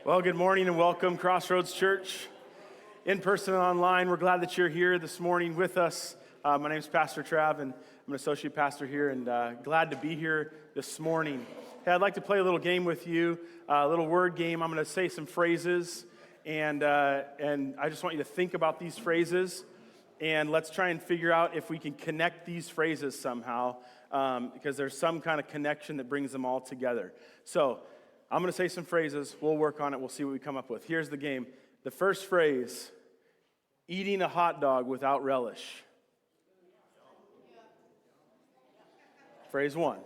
Well, good morning and welcome, Crossroads Church, in person and online. We're glad that you're here this morning with us. My name is Pastor Trav, and I'm an associate pastor here, and glad to be here this morning. Hey, I'd like to play a little game with you, a little word game. I'm going to say some phrases, and I just want you to think about these phrases, and let's try and figure out if we can connect these phrases somehow, because there's some kind of connection that brings them all together. So, I'm going to say some phrases. We'll work on it. We'll see what we come up with. Here's the game. The first phrase, eating a hot dog without relish. Phrase one.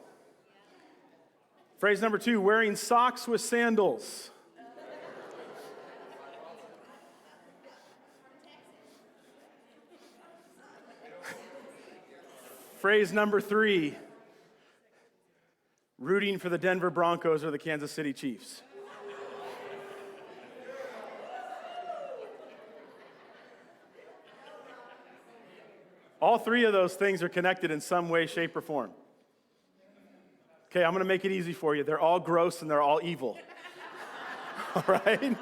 Phrase number two, wearing socks with sandals. Phrase number three, rooting for the Denver Broncos or the Kansas City Chiefs. All three of those things are connected in some way, shape, or form. Okay, I'm going to make it easy for you. They're all gross and they're all evil. All right?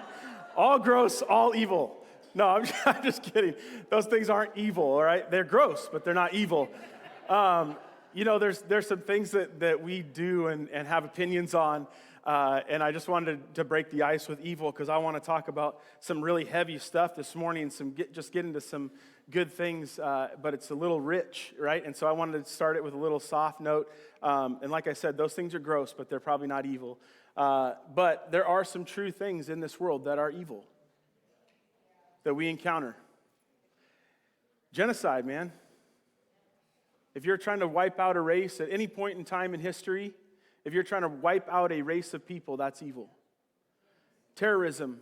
All gross, all evil. No, I'm just kidding. Those things aren't evil, all right? They're gross, but they're not evil. There's some things that we do and have opinions on, and I just wanted to break the ice with evil because I want to talk about some really heavy stuff this morning, just get into some good things, but it's a little rich, right? And so I wanted to start it with a little soft note, and like I said, those things are gross, but they're probably not evil. But there are some true things in this world that are evil that we encounter. Genocide, man. If you're trying to wipe out a race at any point in time in history, if you're trying to wipe out a race of people, that's evil. Terrorism,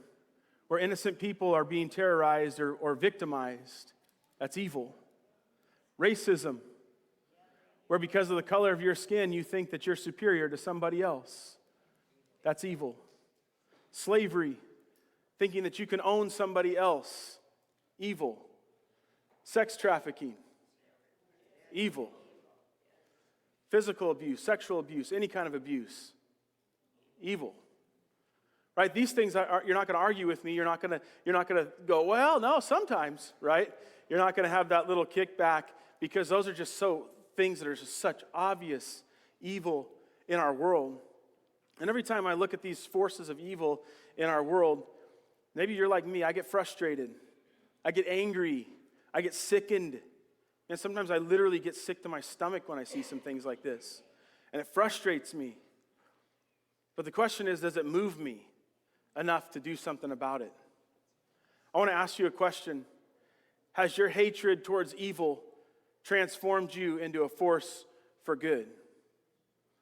where innocent people are being terrorized or victimized, that's evil. Racism, where because of the color of your skin, you think that you're superior to somebody else, that's evil. Slavery, thinking that you can own somebody else, evil. Sex trafficking, evil. Physical abuse, sexual abuse, any kind of abuse, evil. Right? These things you're not going to argue with me. You're not going to go, well, no, sometimes, right? You're not going to have that little kickback because those are just things that are just such obvious evil in our world. And every time I look at these forces of evil in our world, maybe you're like me, I get frustrated. I get angry. I get sickened. And sometimes I literally get sick to my stomach when I see some things like this. And it frustrates me. But the question is, does it move me enough to do something about it? I want to ask you a question. Has your hatred towards evil transformed you into a force for good?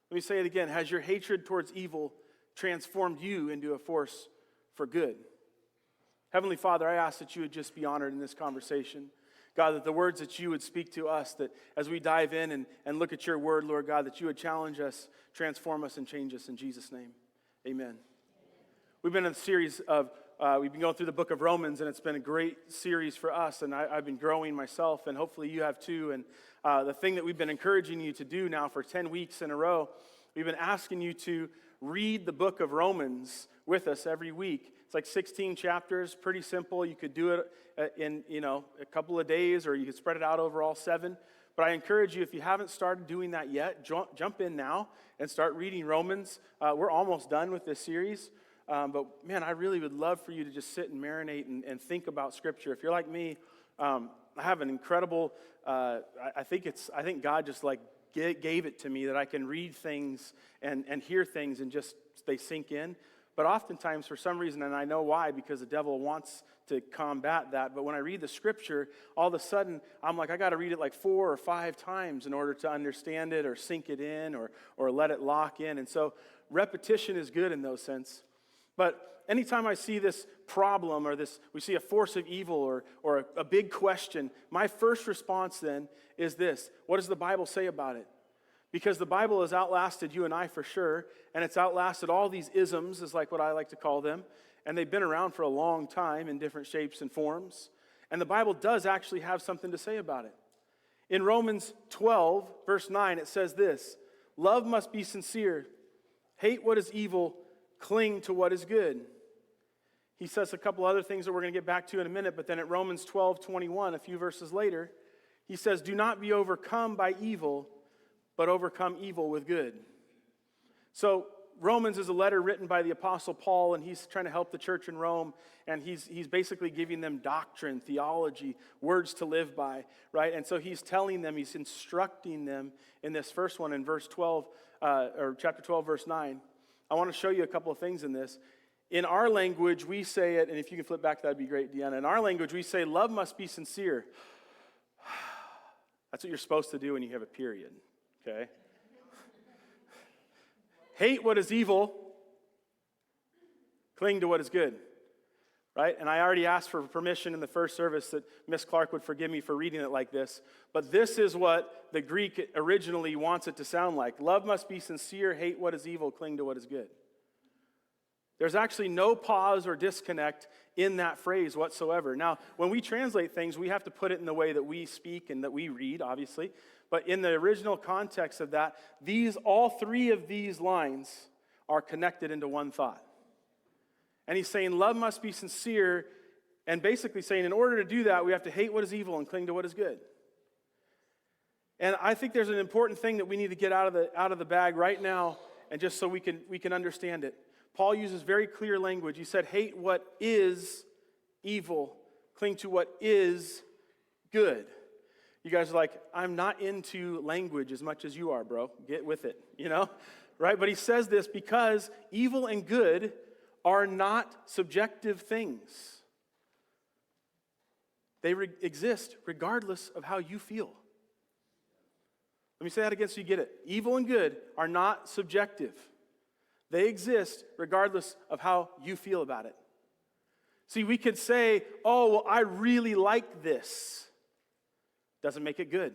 Let me say it again. Has your hatred towards evil transformed you into a force for good? Heavenly Father, I ask that you would just be honored in this conversation. God, that the words that you would speak to us, that as we dive in and look at your word, Lord God, that you would challenge us, transform us, and change us in Jesus' name. Amen. We've been in a series we've been going through the book of Romans, and it's been a great series for us, and I've been growing myself, and hopefully you have too. And the thing that we've been encouraging you to do now for 10 weeks in a row, we've been asking you to read the book of Romans with us every week. It's like 16 chapters, pretty simple. You could do it in a couple of days, or you could spread it out over all 7. But I encourage you, if you haven't started doing that yet, jump in now and start reading Romans. We're almost done with this series. But man, I really would love for you to just sit and marinate and think about Scripture. If you're like me, I have an incredible, I think God just gave it to me that I can read things and hear things and just they sink in. But oftentimes, for some reason, and I know why, because the devil wants to combat that, but when I read the Scripture, all of a sudden, I'm like, I got to read it like 4 or 5 times in order to understand it or sink it in or let it lock in. And so repetition is good in those sense. But anytime I see this problem or we see a force of evil or a big question, my first response then is this: what does the Bible say about it? Because the Bible has outlasted you and I for sure, and it's outlasted all these isms, is like what I like to call them, and they've been around for a long time in different shapes and forms. And the Bible does actually have something to say about it. In Romans 12, verse 9, it says this: love must be sincere. Hate what is evil, cling to what is good. he says a couple other things that we're going to get back to in a minute, but then at Romans 12:21, a few verses later, he says, do not be overcome by evil, but overcome evil with good. So Romans is a letter written by the Apostle Paul, and he's trying to help the church in Rome, and he's basically giving them doctrine, theology, words to live by, right? And so he's telling them, he's instructing them in this first one in verse 12, or chapter 12, verse 9. I want to show you a couple of things in this. In our language, we say it, and if you can flip back, that'd be great, Deanna. In our language, we say, love must be sincere. That's what you're supposed to do when you have a period, okay? Hate what is evil, cling to what is good, right? And I already asked for permission in the first service that Miss Clark would forgive me for reading it like this, but this is what the Greek originally wants it to sound like. Love must be sincere, hate what is evil, cling to what is good. There's actually no pause or disconnect in that phrase whatsoever. Now, when we translate things, we have to put it in the way that we speak and that we read, obviously. But in the original context of that, all three of these lines are connected into one thought. And he's saying love must be sincere, and basically saying in order to do that, we have to hate what is evil and cling to what is good. And I think there's an important thing that we need to get out of the bag right now, and just so we can understand it. Paul uses very clear language. He said, hate what is evil, cling to what is good. You guys are like, I'm not into language as much as you are, bro. Get with it, right? But he says this because evil and good are not subjective things. They exist regardless of how you feel. Let me say that again so you get it. Evil and good are not subjective. They exist regardless of how you feel about it. See, we could say, oh, well, I really like this. Doesn't make it good.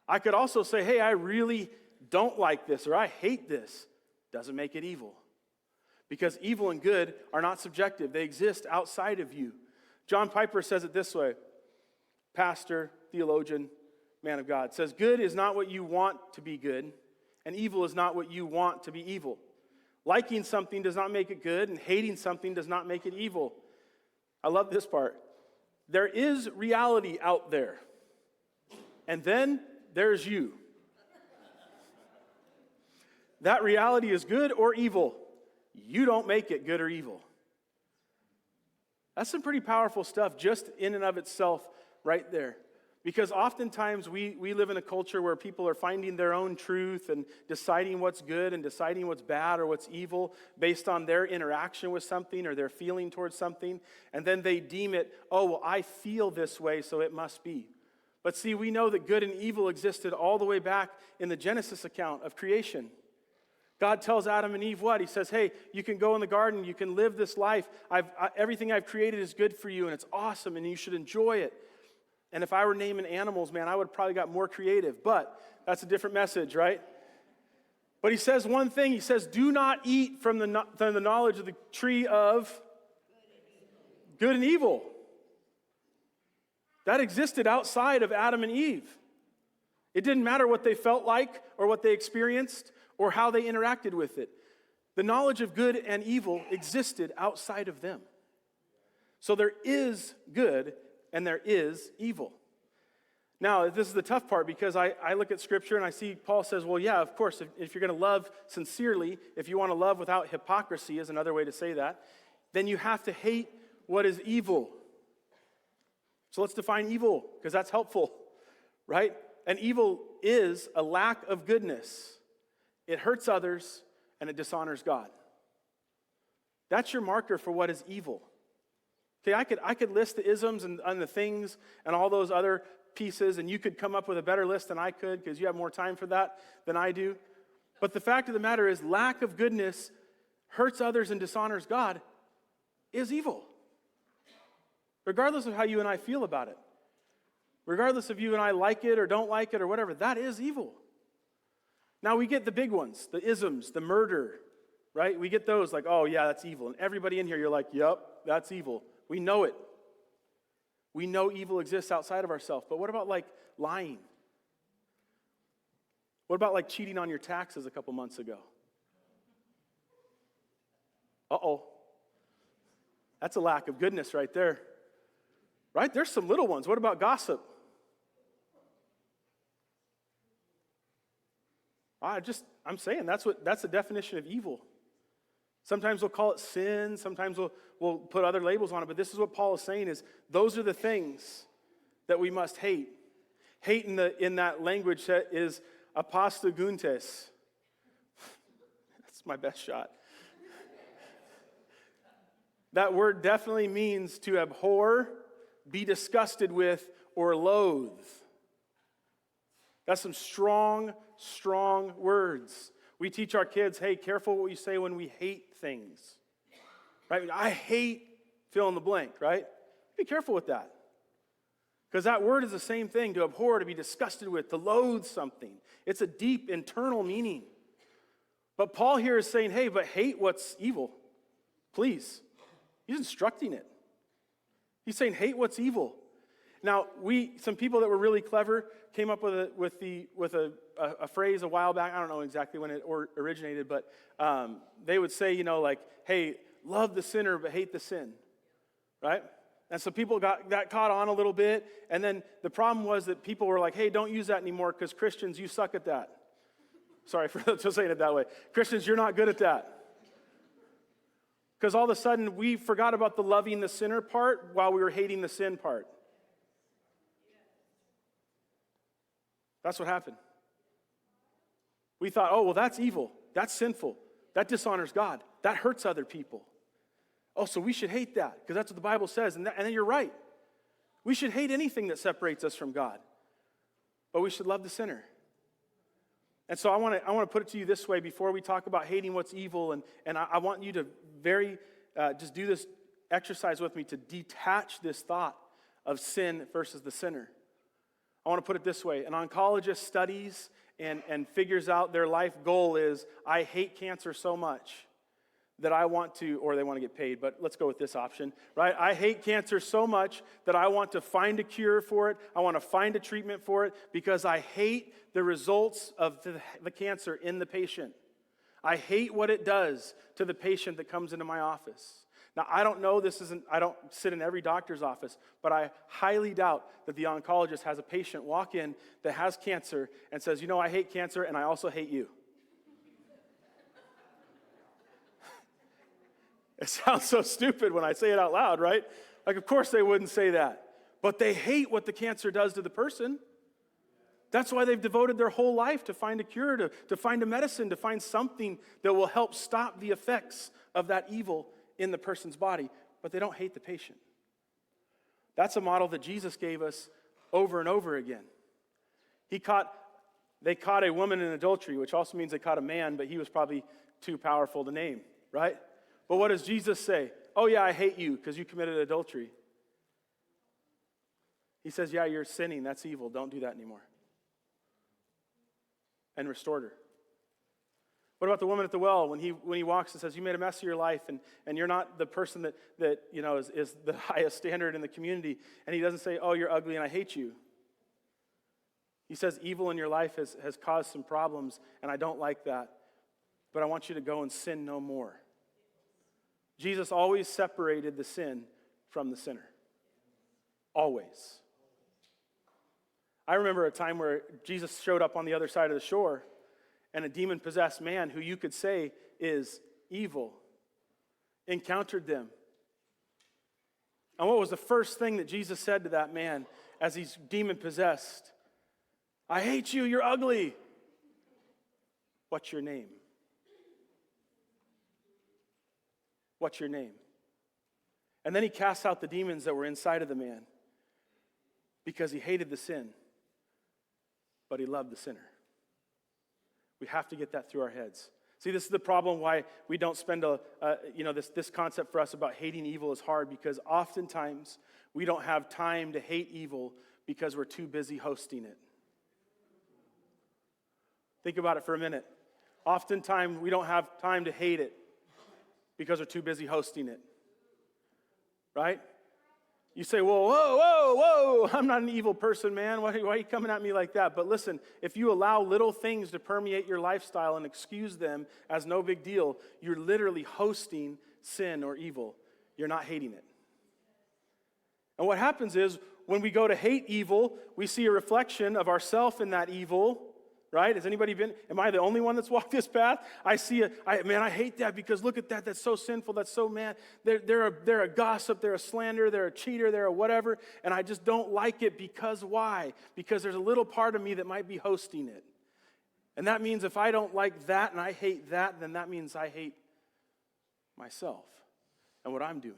I could also say, hey, I really don't like this, or I hate this. Doesn't make it evil. Because evil and good are not subjective. They exist outside of you. John Piper says it this way. Pastor, theologian, man of God, says, good is not what you want to be good, and evil is not what you want to be evil. Liking something does not make it good, and hating something does not make it evil. I love this part. There is reality out there. And then there's you. That reality is good or evil. You don't make it good or evil. That's some pretty powerful stuff just in and of itself right there. Because oftentimes we live in a culture where people are finding their own truth and deciding what's good and deciding what's bad or what's evil based on their interaction with something or their feeling towards something. And then they deem it, oh, well, I feel this way, so it must be. But see, we know that good and evil existed all the way back in the Genesis account of creation. God tells Adam and Eve what? He says, hey, you can go in the garden, you can live this life. Everything I've created is good for you, and it's awesome, and you should enjoy it. And if I were naming animals, man, I would have probably got more creative. But that's a different message, right? But he says one thing. He says, do not eat from the knowledge of the tree of good and evil. That existed outside of Adam and Eve. It didn't matter what they felt like or what they experienced or how they interacted with it. The knowledge of good and evil existed outside of them. So there is good and there is evil. Now, this is the tough part because I look at Scripture and I see Paul says, well, yeah, of course, if you're going to love sincerely, if you want to love without hypocrisy is another way to say that, then you have to hate what is evil. So let's define evil because that's helpful, right? And evil is a lack of goodness. It hurts others and it dishonors God. That's your marker for what is evil. Okay, I could list the isms and the things and all those other pieces, and you could come up with a better list than I could because you have more time for that than I do. But the fact of the matter is, lack of goodness hurts others and dishonors God is evil. Regardless of how you and I feel about it. Regardless if you and I like it or don't like it or whatever, that is evil. Now we get the big ones, the isms, the murder, right? We get those like, oh yeah, that's evil. And everybody in here, you're like, yep, that's evil. We know it. We know evil exists outside of ourselves. But what about like lying? What about like cheating on your taxes a couple months ago? Uh-oh. That's a lack of goodness right there. Right? There's some little ones. What about gossip? I'm saying that's the definition of evil. Sometimes we'll call it sin. Sometimes we'll put other labels on it. But this is what Paul is saying is those are the things that we must hate. Hate in that language is apostoguntes. That's my best shot. That word definitely means to abhor, be disgusted with, or loathe. That's some strong, strong words. We teach our kids, hey, careful what you say when we hate things. Right? I hate fill in the blank, right? Be careful with that. Because that word is the same thing, to abhor, to be disgusted with, to loathe something. It's a deep internal meaning. But Paul here is saying, hey, but hate what's evil. Please. He's instructing it. He's saying, hate what's evil. Now, some people that were really clever came up with a phrase a while back. I don't know exactly when it originated, but they would say, like, hey, love the sinner but hate the sin, right? And so people got caught on a little bit, and then the problem was that people were like, hey, don't use that anymore because Christians, you suck at that. Sorry for saying it that way. Christians, you're not good at that. Because all of a sudden, we forgot about the loving the sinner part while we were hating the sin part. That's what happened. We thought, oh, well, that's evil. That's sinful. That dishonors God. That hurts other people. Oh, so we should hate that because that's what the Bible says. And then you're right. We should hate anything that separates us from God. But we should love the sinner. And so I want to put it to you this way before we talk about hating what's evil. And I want you to just do this exercise with me to detach this thought of sin versus the sinner. I want to put it this way. An oncologist studies and figures out their life goal is, I hate cancer so much that I want to, or they want to get paid, but let's go with this option, right? I hate cancer so much that I want to find a cure for it. I want to find a treatment for it because I hate the results of the cancer in the patient. I hate what it does to the patient that comes into my office. Now, I don't know, I don't sit in every doctor's office, but I highly doubt that the oncologist has a patient walk in that has cancer and says, I hate cancer and I also hate you. It sounds so stupid when I say it out loud, right? Like, of course they wouldn't say that. But they hate what the cancer does to the person. That's why they've devoted their whole life to find a cure, to find a medicine, to find something that will help stop the effects of that evil in the person's body. But they don't hate the patient. That's a model that Jesus gave us over and over again. They caught a woman in adultery, which also means they caught a man, but he was probably too powerful to name, right? But what does Jesus say? Oh yeah, I hate you because you committed adultery. He says, yeah, you're sinning. That's evil. Don't do that anymore. And restored her. What about the woman at the well when he walks and says, you made a mess of your life and you're not the person that is the highest standard in the community. And he doesn't say, oh, you're ugly and I hate you. He says, evil in your life has caused some problems and I don't like that. But I want you to go and sin no more. Jesus always separated the sin from the sinner. Always. I remember a time where Jesus showed up on the other side of the shore and a demon-possessed man who you could say is evil encountered them. And what was the first thing that Jesus said to that man as he's demon-possessed? I hate you, you're ugly. What's your name? What's your name? And then he casts out the demons that were inside of the man because he hated the sin, but he loved the sinner. We have to get that through our heads. See, this is the problem why we don't spend this concept for us about hating evil is hard, because oftentimes we don't have time to hate evil because we're too busy hosting it. Think about it for a minute. Oftentimes we don't have time to hate it because we're too busy hosting it. Right? You say, whoa, I'm not an evil person, man. Why are you coming at me like that? But listen, if you allow little things to permeate your lifestyle and excuse them as no big deal, you're literally hosting sin or evil. you're not hating it. And what happens is, when we go to hate evil, we see a reflection of ourself in that evil, right? Has anybody am I the only one that's walked this path? I hate that because look at that, that's so sinful, that's so, man, they're a gossip, they're a slander, they're a cheater, they're a whatever, and I just don't like it because why? Because there's a little part of me that might be hosting it. And that means if I don't like that and I hate that, then that means I hate myself and what I'm doing.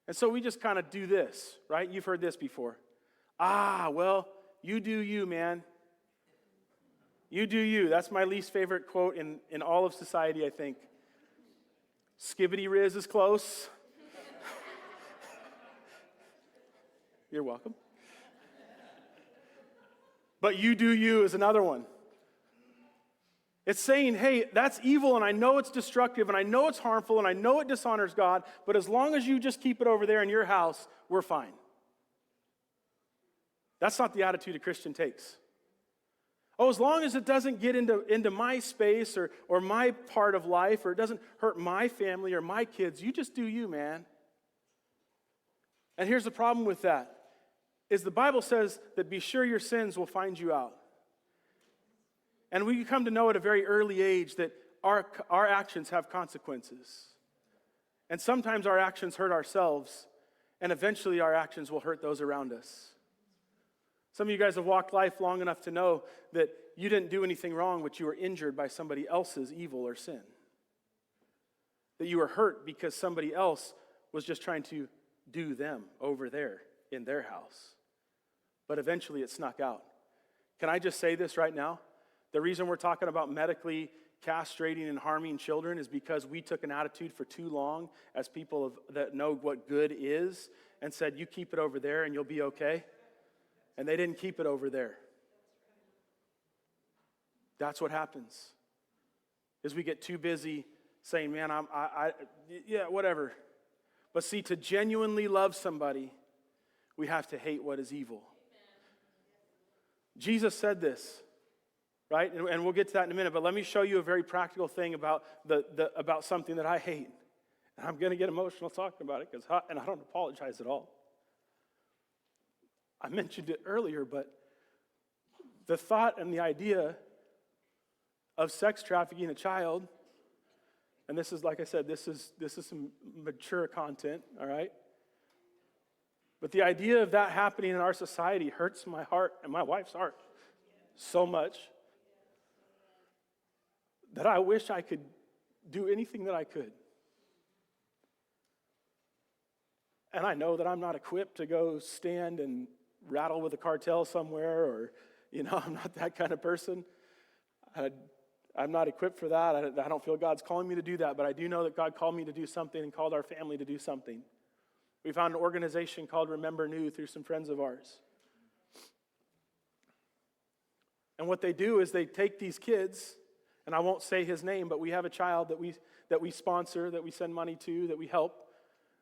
And so we just kind of do this, right? You've heard this before. Well, you do you, man. You do you. That's my least favorite quote in all of society, I think. Skibbity Riz is close. You're welcome. But you do you is another one. It's saying, hey, that's evil, and I know it's destructive, and I know it's harmful, and I know it dishonors God, but as long as you just keep it over there in your house, we're fine. That's not the attitude a Christian takes. As long as it doesn't get into my space or my part of life, or it doesn't hurt my family or my kids, you just do you, man. And here's the problem with that, is the Bible says that be sure your sins will find you out. And we come to know at a very early age that our actions have consequences. And sometimes our actions hurt ourselves, and eventually our actions will hurt those around us. Some of you guys have walked life long enough to know that you didn't do anything wrong, but you were injured by somebody else's evil or sin. That you were hurt because somebody else was just trying to do them over there in their house. But eventually it snuck out. Can I just say this right now? The reason we're talking about medically castrating and harming children is because we took an attitude for too long as people that know what good is and said, you keep it over there and you'll be okay. And they didn't keep it over there. That's what happens. Is we get too busy saying, man, yeah, whatever. But see, to genuinely love somebody, we have to hate what is evil. Jesus said this. Right? And we'll get to that in a minute, but let me show you a very practical thing about about something that I hate. And I'm going to get emotional talking about it, and I don't apologize at all. I mentioned it earlier, but the thought and the idea of sex trafficking a child, and this is, like I said, this is some mature content, all right? But the idea of that happening in our society hurts my heart and my wife's heart so much that I wish I could do anything that I could. And I know that I'm not equipped to go stand and rattle with a cartel somewhere, or, I'm not that kind of person. I'm not equipped for that. I don't feel God's calling me to do that, but I do know that God called me to do something and called our family to do something. We found an organization called Remember New through some friends of ours. And what they do is they take these kids, and I won't say his name, but we have a child that we sponsor, that we send money to, that we help.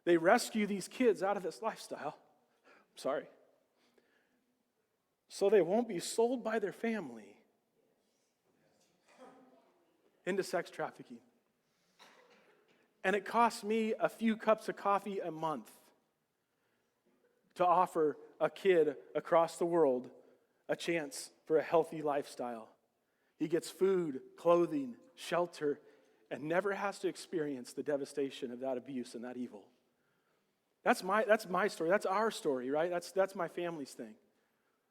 They rescue these kids out of this lifestyle. I'm sorry. So they won't be sold by their family into sex trafficking. And it costs me a few cups of coffee a month to offer a kid across the world a chance for a healthy lifestyle. He gets food, clothing, shelter, and never has to experience the devastation of that abuse and that evil. That's my story. That's our story, right? That's my family's thing.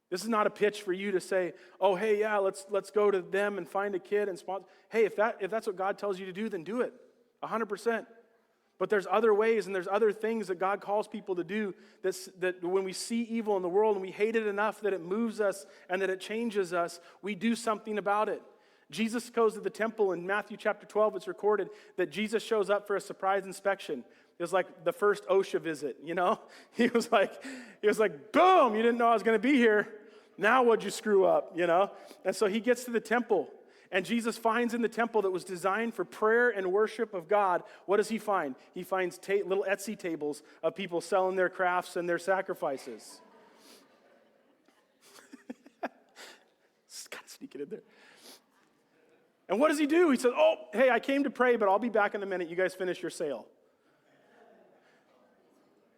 This is not a pitch for you to say, oh, hey, yeah, let's go to them and find a kid and sponsor. Hey, if that's what God tells you to do, then do it, 100%. But there's other ways and there's other things that God calls people to do that when we see evil in the world and we hate it enough that it moves us and that it changes us, we do something about it. Jesus goes to the temple in Matthew chapter 12. It's recorded that Jesus shows up for a surprise inspection. It was like the first OSHA visit, He was like, boom, you didn't know I was going to be here. Now what'd you screw up, And so he gets to the temple. And Jesus finds in the temple that was designed for prayer and worship of God, what does he find? He finds little Etsy tables of people selling their crafts and their sacrifices. Just got to sneak it in there. And what does he do? He says, oh, hey, I came to pray, but I'll be back in a minute. You guys finish your sale.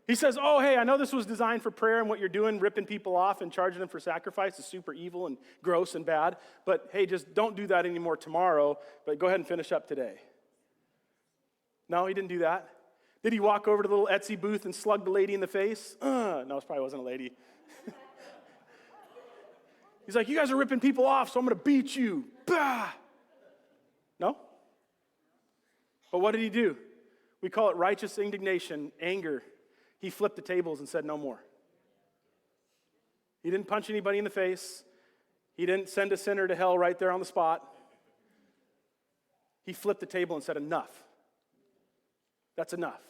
He says, oh, hey, I know this was designed for prayer and what you're doing, ripping people off and charging them for sacrifice is super evil and gross and bad. But hey, just don't do that anymore tomorrow, but go ahead and finish up today. No, he didn't do that. Did he walk over to the little Etsy booth and slug the lady in the face? No, it probably wasn't a lady. He's like, you guys are ripping people off, so I'm going to beat you. Bah! No? But what did he do? We call it righteous indignation, anger. He flipped the tables and said no more. He didn't punch anybody in the face. He didn't send a sinner to hell right there on the spot. He flipped the table and said enough. That's enough.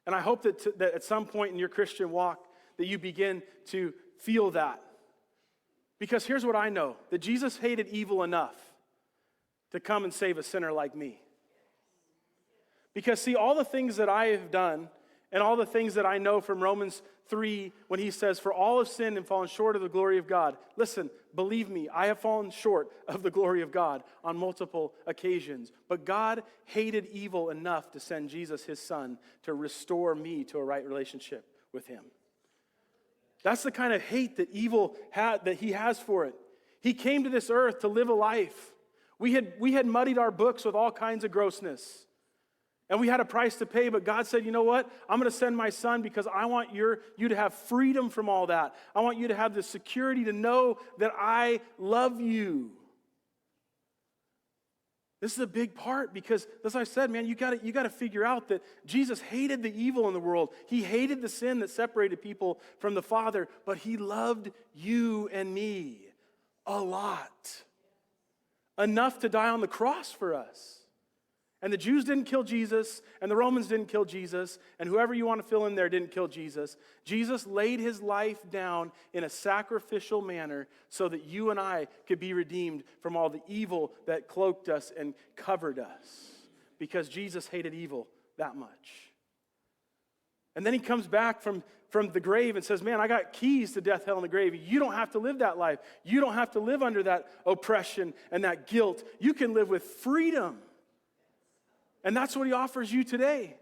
And I hope that at some point in your Christian walk that you begin to feel that. Because here's what I know, that Jesus hated evil enough to come and save a sinner like me. Because see, all the things that I have done and all the things that I know from Romans 3 when he says, for all have sinned and fallen short of the glory of God. Listen, believe me, I have fallen short of the glory of God on multiple occasions. But God hated evil enough to send Jesus, his son, to restore me to a right relationship with him. That's the kind of hate that evil that he has for it. He came to this earth to live a life. We had muddied our books with all kinds of grossness. And we had a price to pay, but God said, you know what? I'm going to send my son because I want you to have freedom from all that. I want you to have the security to know that I love you. This is a big part because, as I said, man, you got to figure out that Jesus hated the evil in the world. He hated the sin that separated people from the Father, but he loved you and me a lot. Enough to die on the cross for us. And the Jews didn't kill Jesus, and the Romans didn't kill Jesus, and whoever you want to fill in there didn't kill Jesus. Jesus laid his life down in a sacrificial manner so that you and I could be redeemed from all the evil that cloaked us and covered us. Because Jesus hated evil that much. And then he comes back from the grave and says, man, I got keys to death, hell, and the grave. You don't have to live that life. You don't have to live under that oppression and that guilt. You can live with freedom. And that's what he offers you today.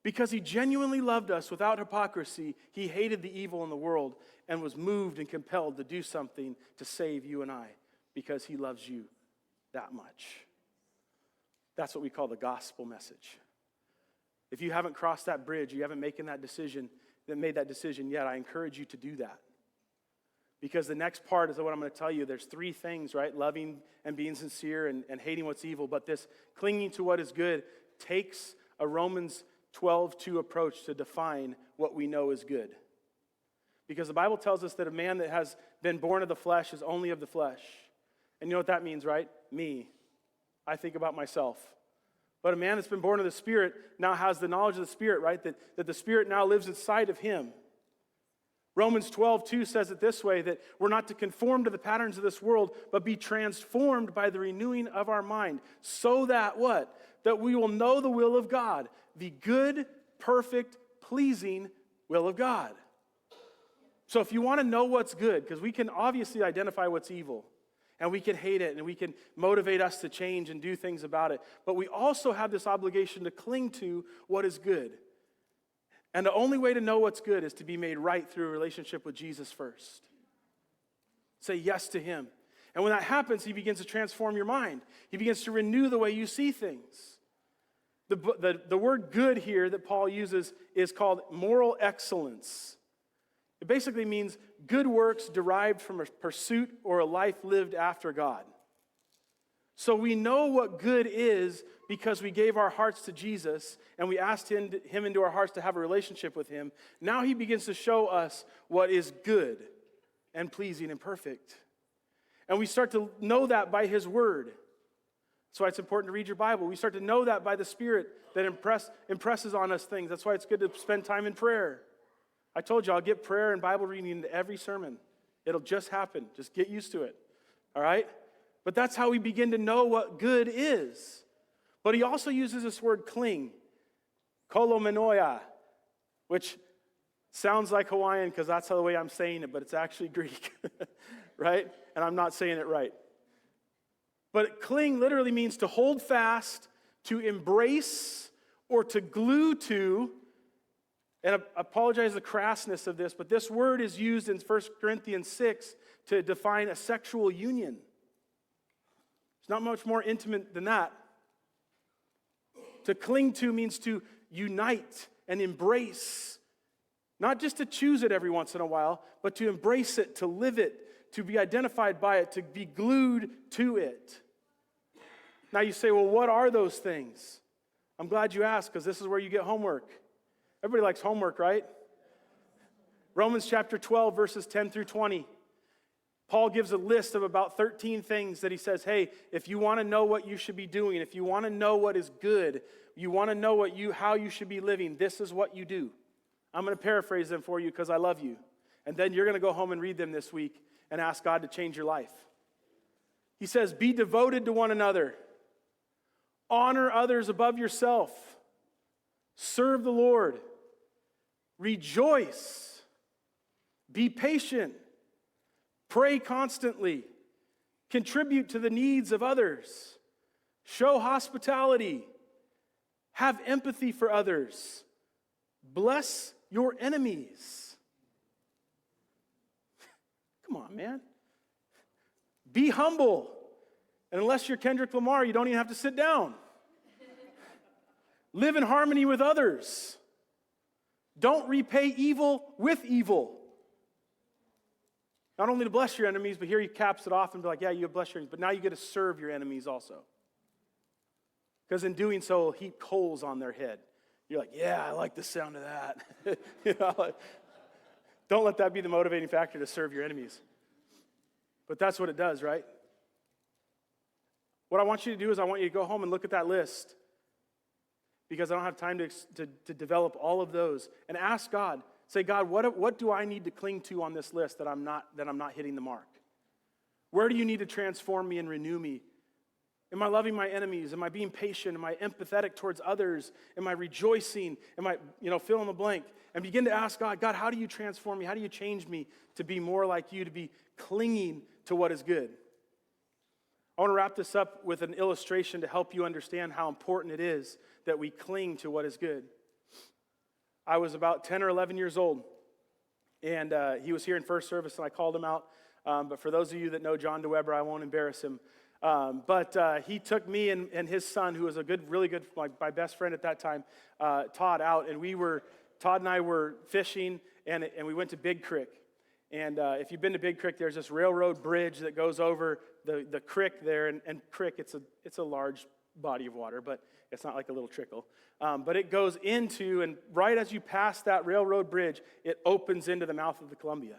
Because he genuinely loved us without hypocrisy, he hated the evil in the world and was moved and compelled to do something to save you and I because he loves you that much. That's what we call the gospel message. If you haven't crossed that bridge, you haven't made that decision yet, I encourage you to do that. Because the next part is what I'm going to tell you. There's three things, right? Loving and being sincere and hating what's evil. But this clinging to what is good takes a Romans 12:2 approach to define what we know is good. Because the Bible tells us that a man that has been born of the flesh is only of the flesh. And you know what that means, right? Me. I think about myself. But a man that's been born of the Spirit now has the knowledge of the Spirit, right? That the Spirit now lives inside of him. Romans 12:2 says it this way, that we're not to conform to the patterns of this world, but be transformed by the renewing of our mind, so that what? That we will know the will of God, the good, perfect, pleasing will of God. So if you want to know what's good, because we can obviously identify what's evil, and we can hate it, and we can motivate us to change and do things about it, but we also have this obligation to cling to what is good. And the only way to know what's good is to be made right through a relationship with Jesus first. Say yes to him. And when that happens, he begins to transform your mind. He begins to renew the way you see things. The word good here that Paul uses is called moral excellence. It basically means good works derived from a pursuit or a life lived after God. So we know what good is because we gave our hearts to Jesus and we asked him into our hearts to have a relationship with him. Now he begins to show us what is good and pleasing and perfect. And we start to know that by his word. That's why it's important to read your Bible. We start to know that by the Spirit that impresses on us things. That's why it's good to spend time in prayer. I told you I'll get prayer and Bible reading into every sermon. It'll just happen. Just get used to it. All right? But that's how we begin to know what good is. But he also uses this word cling, kolomenoia, which sounds like Hawaiian because that's the way I'm saying it, but it's actually Greek, right? And I'm not saying it right. But cling literally means to hold fast, to embrace, or to glue to And I apologize the crassness of this, but this word is used in 1 Corinthians 6 to define a sexual union. It's not much more intimate than that. To cling to means to unite and embrace. Not just to choose it every once in a while, but to embrace it, to live it, to be identified by it, to be glued to it. Now you say, well, what are those things? I'm glad you asked, because this is where you get homework. Everybody likes homework, right? Romans chapter 12, verses 10 through 20. Paul gives a list of about 13 things that he says, hey, if you want to know what you should be doing, if you want to know what is good, you want to know how you should be living, this is what you do. I'm going to paraphrase them for you because I love you. And then you're going to go home and read them this week and ask God to change your life. He says, be devoted to one another. Honor others above yourself. Serve the Lord. Rejoice. Be patient. Pray constantly. Contribute to the needs of others. Show hospitality. Have empathy for others. Bless your enemies. Come on, man. Be humble. And unless you're Kendrick Lamar, you don't even have to sit down. Live in harmony with others. Don't repay evil with evil. Not only to bless your enemies, but here he caps it off and be like, yeah, you bless your enemies, but now you get to serve your enemies also. Because in doing so, he'll heap coals on their head. You're like, yeah, I like the sound of that. Don't let that be the motivating factor to serve your enemies. But that's what it does, right? What I want you to do is I want you to go home and look at that list, because I don't have time to develop all of those, and ask God. Say, God, what do I need to cling to on this list that I'm not hitting the mark? Where do you need to transform me and renew me? Am I loving my enemies? Am I being patient? Am I empathetic towards others? Am I rejoicing? Am I, fill in the blank? And begin to ask God, how do you transform me? How do you change me to be more like you, to be clinging to what is good? I want to wrap this up with an illustration to help you understand how important it is that we cling to what is good. I was about 10 or 11 years old, and he was here in first service, and I called him out. But for those of you that know John DeWeber, I won't embarrass him. But he took me and his son, who was really good, my best friend at that time, Todd, out. And Todd and I were fishing, and we went to Big Creek. And if you've been to Big Creek, there's this railroad bridge that goes over the creek there. And creek, it's a large body of water, but it's not like a little trickle. But it goes into, and right as you pass that railroad bridge, it opens into the mouth of the Columbia.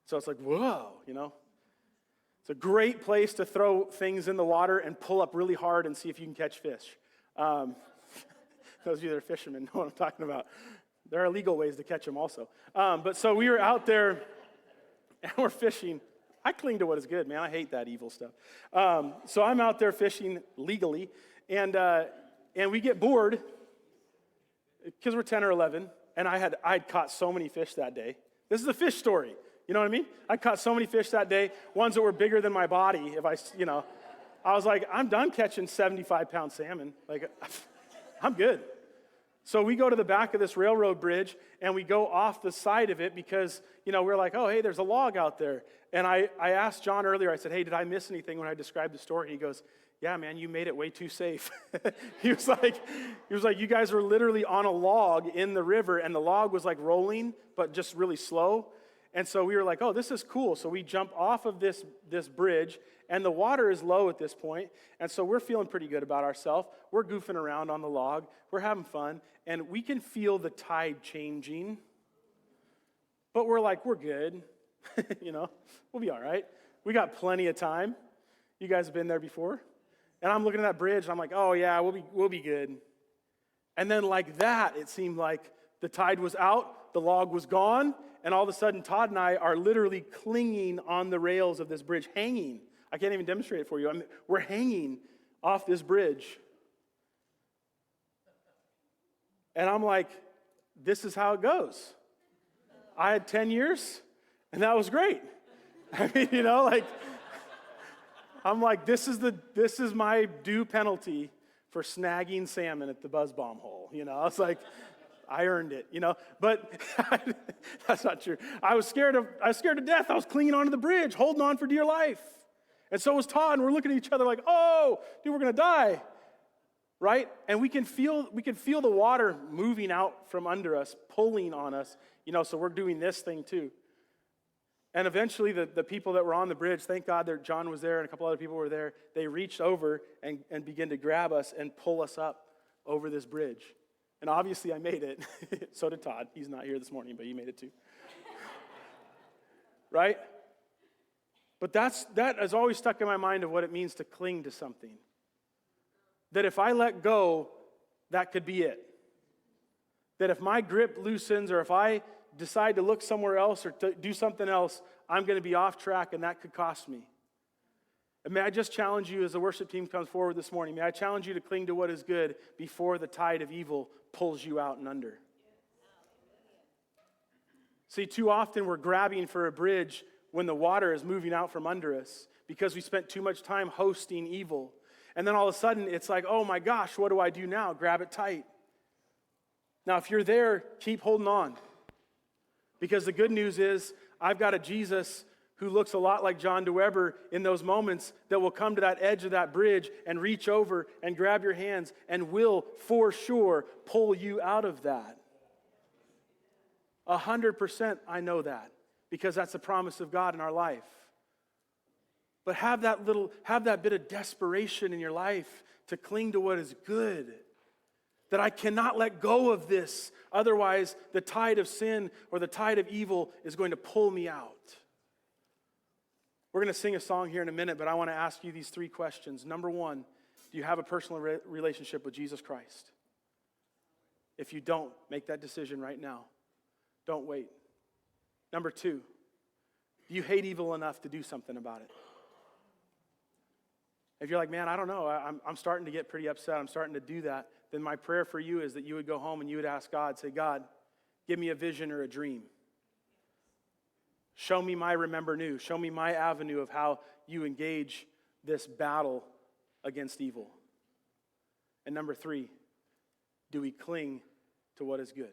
So it's like, whoa, It's a great place to throw things in the water and pull up really hard and see if you can catch fish. Those of you that are fishermen know what I'm talking about. There are legal ways to catch them also. But so we were out there, and we're fishing. I cling to what is good, man. I hate that evil stuff. So I'm out there fishing legally, and we get bored because we're 10 or 11, and I'd caught so many fish that day. This is a fish story. You know what I mean? I caught so many fish that day, ones that were bigger than my body. I was like, I'm done catching 75-pound salmon. Like, I'm good. So we go to the back of this railroad bridge, and we go off the side of it because, we're like, oh, hey, there's a log out there. And I asked John earlier, I said, hey, did I miss anything when I described the story? He goes, yeah, man, you made it way too safe. He was like, you guys were literally on a log in the river, and the log was like rolling, but just really slow. And so we were like, oh, this is cool. So we jump off of this bridge, and the water is low at this point, and so we're feeling pretty good about ourselves. We're goofing around on the log. We're having fun, and we can feel the tide changing. But we're like, we're good. We'll be all right. We got plenty of time. You guys have been there before. And I'm looking at that bridge, and I'm like, oh, yeah, we'll be good. And then like that, it seemed like the tide was out, the log was gone, and all of a sudden, Todd and I are literally clinging on the rails of this bridge, hanging. I can't even demonstrate it for you. We're hanging off this bridge. And I'm like, this is how it goes. I had 10 years, and that was great. I mean, I'm like, this is my due penalty for snagging salmon at the Buzz Bomb hole. It's like, I earned it, But that's not true. I was scared to death. I was clinging onto the bridge, holding on for dear life. And so was Todd, and we're looking at each other like, oh, dude, we're going to die. Right? And we can feel the water moving out from under us, pulling on us, so we're doing this thing too. And eventually the people that were on the bridge, thank God that John was there and a couple other people were there, they reached over and began to grab us and pull us up over this bridge. And obviously I made it. So did Todd. He's not here this morning, but he made it too. Right? But that has always stuck in my mind of what it means to cling to something. That if I let go, that could be it. That if my grip loosens or if I decide to look somewhere else or to do something else, I'm going to be off track and that could cost me. And may I just challenge you as the worship team comes forward this morning, may I challenge you to cling to what is good before the tide of evil pulls you out and under. See, too often we're grabbing for a bridge when the water is moving out from under us because we spent too much time hosting evil. And then all of a sudden it's like, oh my gosh, what do I do now? Grab it tight. Now, if you're there, keep holding on. Because the good news is, I've got a Jesus who looks a lot like John DeWeber in those moments that will come to that edge of that bridge and reach over and grab your hands and will, for sure, pull you out of that. 100% I know that because that's the promise of God in our life. But have that bit of desperation in your life to cling to what is good. That I cannot let go of this. Otherwise, the tide of sin or the tide of evil is going to pull me out. We're going to sing a song here in a minute, but I want to ask you these 3 questions. Number 1, do you have a personal relationship with Jesus Christ? If you don't, make that decision right now. Don't wait. Number 2, do you hate evil enough to do something about it? If you're like, man, I don't know, I'm starting to get pretty upset, I'm starting to do that, then my prayer for you is that you would go home and you would ask God, say, God, give me a vision or a dream. Show me my remember new. Show me my avenue of how you engage this battle against evil. And number 3, do we cling to what is good?